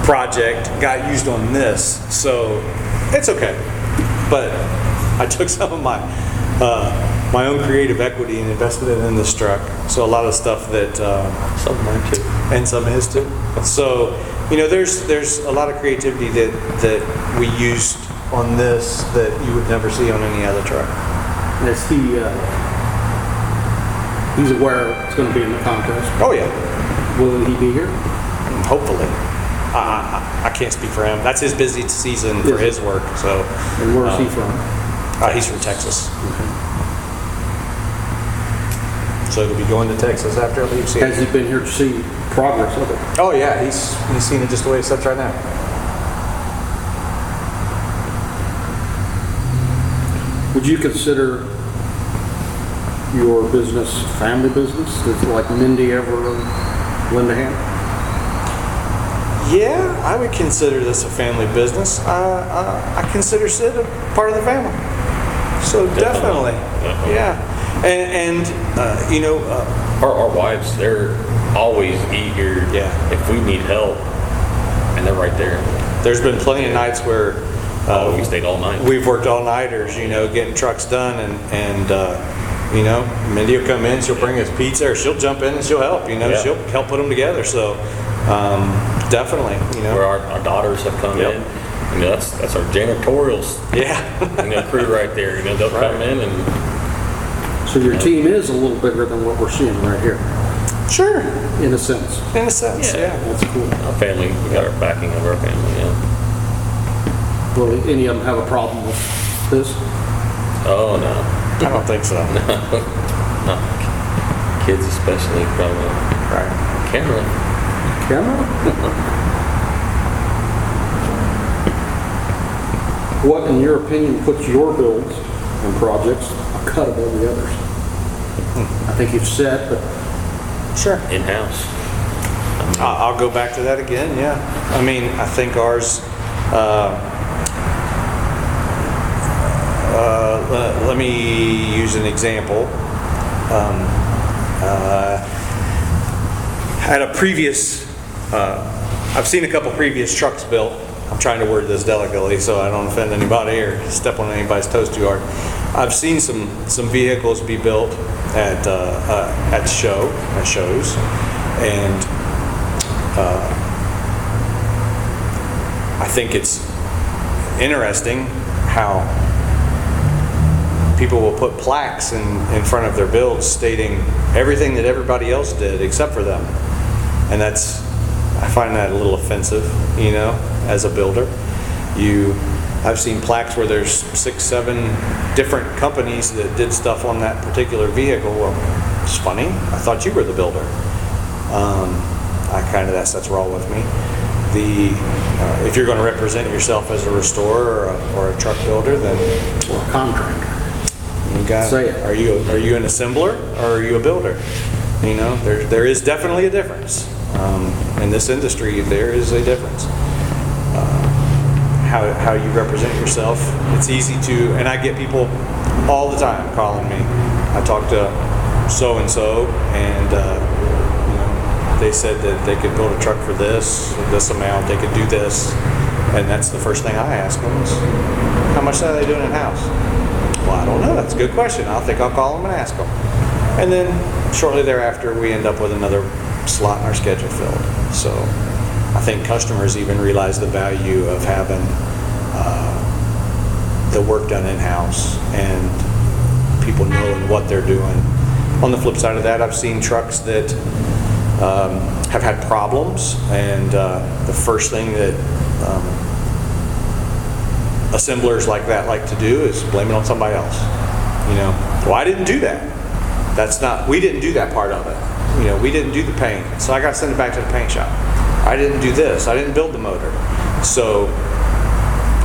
project got used on this, so it's okay. But I took some of my my own creative equity and invested it in this truck. So a lot of stuff that Some of mine too. and some his too. So there's a lot of creativity that we used on this that you would never see on any other truck. Is he's aware it's going to be in the contest? Oh yeah, Will he be here? hopefully. I can't speak for him. That's his busy season for his work. So And where's he from? he's from Texas. So he'll be going to Texas after I leave. Has he been here to see progress of it? Oh yeah, he's seen it just the way it sits right now. Would you consider your business family business? Does like Mindy ever lend a hand? Yeah, I would consider this a family business. I consider Sid a part of the family. So definitely. Yeah. And Our wives, they're always eager. Yeah. If we need help, and they're right there. there's been plenty of nights where We stayed all night. we've worked all-nighters, getting trucks done, and Mindy will come in, she'll bring us pizza, or she'll jump in and she'll help, Yeah. she'll help put them together. So definitely, Where our daughters have come Yep. in. That's our janitorials, yeah. crew right there. They'll come in and So your team is a little bigger than what we're seeing right here, Sure, in a sense. in a sense, Yeah. yeah. That's cool. our family. We got our backing of our family. Yeah. Will any of them have a problem with this? Oh no, I don't think so. no. Kids especially probably. Right. Camera. Camera? What, in your opinion, puts your builds and projects a cut above the others? I think you've said, but Sure. In-house. I'll go back to that again, yeah. I mean, I think ours, let me use an example. At a previous, I've seen a couple previous trucks built. I'm trying to word this delicately so I don't offend anybody or step on anybody's toes too hard. I've seen some vehicles be built at shows, and I think it's interesting how people will put plaques in front of their builds stating everything that everybody else did except for them. And I find that a little offensive, as a builder. I've seen plaques where there's 6, 7 different companies that did stuff on that particular vehicle. Well, it's funny. I thought you were the builder. That's wrong with me. If you're going to represent yourself as a restorer or a truck builder, then or a contractor. you got. Say it. Are you an assembler or are you a builder? There is definitely a difference. In this industry, there is a difference. How you represent yourself. It's easy to, and I get people all the time calling me. I talked to so-and-so, and they said that they could build a truck for this amount, they could do this, and that's the first thing I ask them is, how much are they doing in-house? Well, I don't know, that's a good question. I'll call them and ask them. And then shortly thereafter, we end up with another slot in our schedule filled. So I think customers even realize the value of having the work done in-house and people knowing what they're doing. On the flip side of that, I've seen trucks that have had problems, and the first thing that assemblers like that like to do is blame it on somebody else. Well, I didn't do that. We didn't do that part of it. We didn't do the paint, so I got to send it back to the paint shop. I didn't do this. I didn't build the motor. So,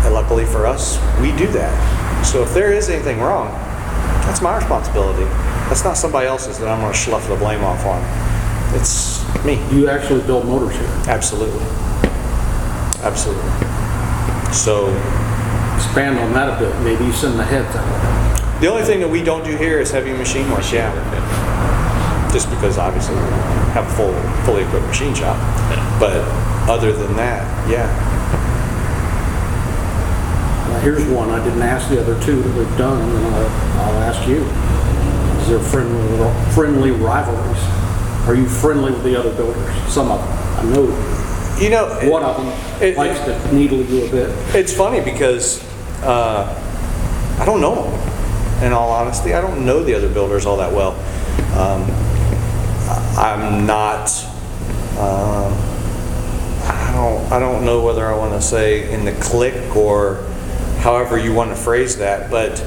and luckily for us, we do that. So if there is anything wrong, that's my responsibility. That's not somebody else's that I'm going to slough the blame off on. It's me. You actually build motors here. Absolutely. Absolutely. So, Expand on that a bit. Maybe you send the heads out. the only thing that we don't do here is heavy machine work. Yeah. Just because obviously we have a fully equipped machine shop. But other than that, yeah. Here's one I didn't ask the other two that we've done, and then I'll ask you. Is there friendly rivalries? Are you friendly with the other builders? Some of them. I know one of them likes to needle you a bit. It's funny because I don't know them. In all honesty, I don't know the other builders all that well. I'm not. I don't know whether I want to say in the clique or however you want to phrase that, but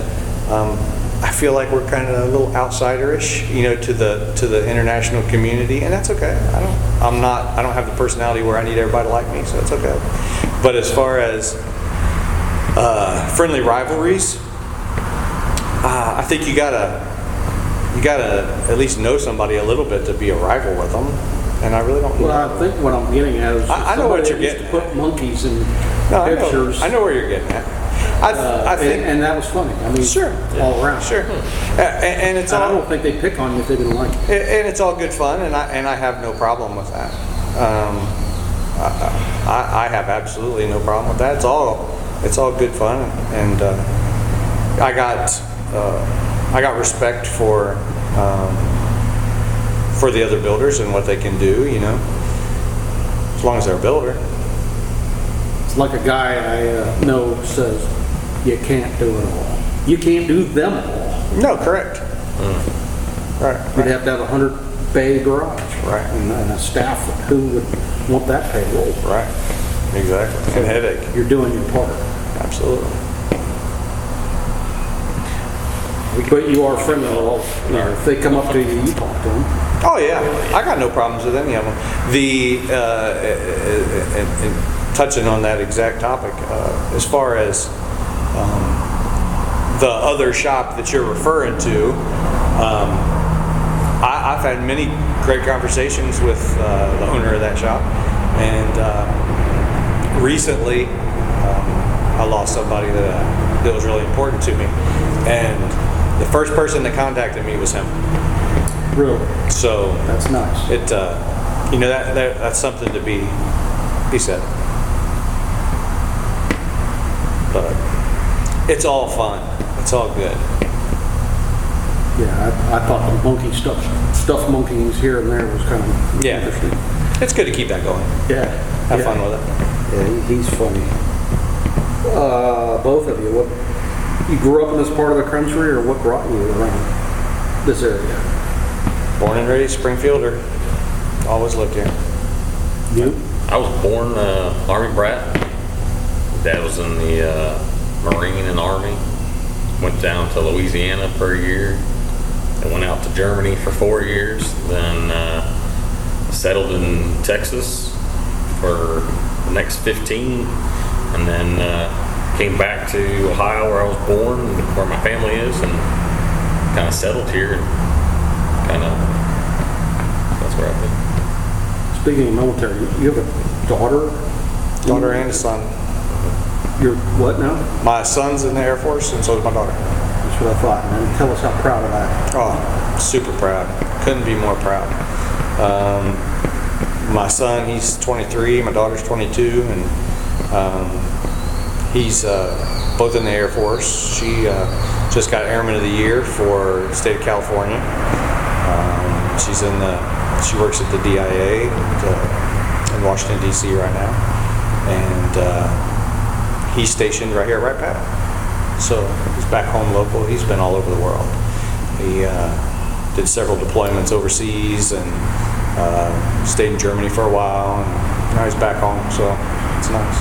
I feel like we're kind of a little outsider-ish, to the international community, and that's okay. I don't have the personality where I need everybody to like me, so that's okay. But as far as friendly rivalries, I think you gotta at least know somebody a little bit to be a rival with them, and I really don't know. Well, I think what I'm getting at is I know what you're getting to put monkeys in pictures. I know where you're getting at. I think, and that was funny. I mean, sure, all around. Sure, and it's all. I don't think they pick on you if they didn't like it. And it's all good fun, and I have no problem with that. I have absolutely no problem with that. It's all good fun, and I got respect for the other builders and what they can do. As long as they're a builder. It's like a guy I know says, you can't do it all. You can't do them all. No, correct. Right. You'd have to have a 100-bay garage. Right. And a staff who would want that payroll. Right. Exactly. And headache. You're doing your part. Absolutely. But you are friendly with all. If they come up to you, you talk to them. Oh yeah, I got no problems with any of them. And touching on that exact topic, as far as the other shop that you're referring to, I've had many great conversations with the owner of that shop, and recently I lost somebody that was really important to me, and the first person that contacted me was him. Really? So that's nice. That's something to be said. But it's all fun. It's all good. Yeah, I thought the monkey stuff monkeys here and there was kind of interesting. It's good to keep that going. Yeah. Have fun with it. Yeah, he's funny. Both of you, you grew up in this part of the country, or what brought you around this area? Born and raised Springfield, or always lived here. You? I was born Army brat. Dad was in the Marine and Army. Went down to Louisiana for a year. And went out to Germany for 4 years. Then settled in Texas for the next 15. And then came back to Ohio, where I was born, where my family is, and kind of settled here. And that's where I've been. Speaking of military, you have a daughter? Daughter and a son. You're what now? My son's in the Air Force, and so is my daughter. That's what I thought, man. Tell us how proud of that. Oh, super proud. Couldn't be more proud. My son, he's 23. My daughter's 22, and he's both in the Air Force. She just got Airman of the Year for the state of California. She works at the DIA in Washington, D.C. right now, and he's stationed right here, right back. So he's back home local. He's been all over the world. He did several deployments overseas and stayed in Germany for a while, and now he's back home. So it's nice.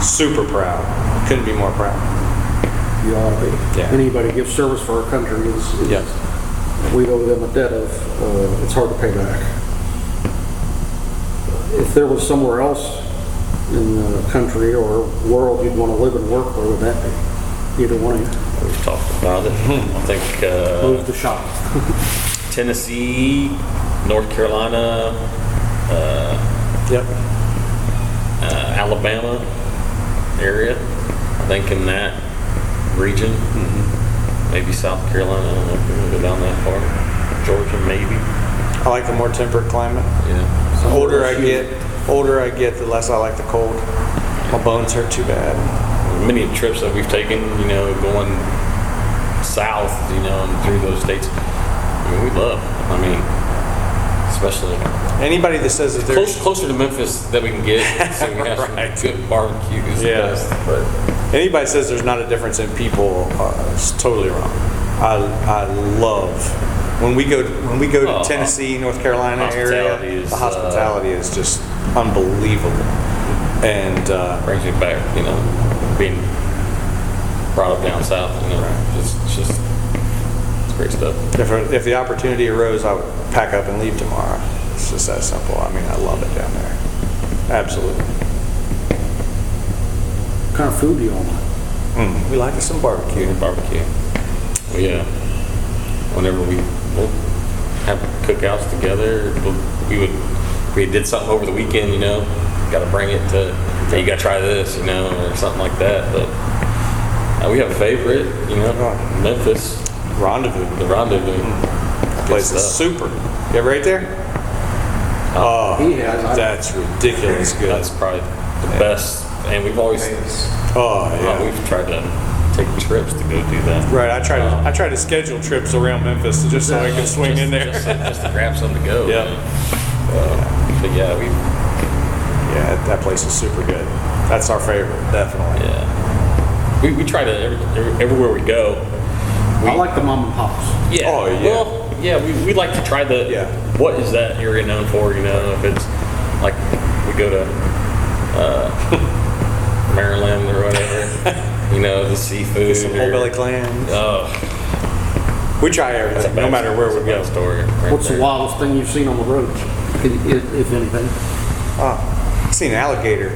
Super proud. Couldn't be more proud. You ought to be. Yeah. Anybody gives service for our country is we owe them a debt of it's hard to pay back. If there was somewhere else in the country or world you'd want to live and work, where would that be? Either one of you. We've talked about it. I think Move the shop. Tennessee, North Carolina, Alabama area. I think in that region. Maybe South Carolina. I don't know if we're going to go down that far. Georgia, maybe. I like the more temperate climate. Yeah. The older I get, older I get, the less I like the cold. My bones hurt too bad. Many trips that we've taken, you know, going south, you know, and through those states, I mean, we love. I mean, especially Anybody that says that there's closer to Memphis that we can get, so we have Right. some good barbecues. Yeah. But anybody says there's not a difference in people is totally wrong. I love when we go to Tennessee, North Carolina area. Hospitality is, The hospitality is just unbelievable, and brings me back, you know, being brought up down south, you know, it's great stuff. if the opportunity arose, I would pack up and leave tomorrow. It's just that simple. I mean, I love it down there. Absolutely. What kind of food do you all like? We like some barbecue. Barbecue. Whenever we'll have cookouts together, we did something over the weekend, you know, got to bring it to, hey, you got to try this, you know, or something like that. But we have a favorite, you know, Memphis. Rendezvous. The Rendezvous. That place is super. You ever ate there? Oh, He has. that's ridiculous good. That's probably the best. And we've always, we've tried to take trips to go do that. Right, I try to schedule trips around Memphis just so I can swing in there. Just to grab something to go. Yeah. But yeah, That place is super good. That's our favorite, definitely. yeah. We try to, everywhere we go. I like the mom and pops. Yeah. Oh, yeah. Well, yeah, we like to try what is that area known for, you know, if it's like we go to Maryland or whatever, you know, the seafood. Some whole belly clams. We try everything, no matter where we go. Story What's the wildest thing you've seen on the road, if anything? I've seen an alligator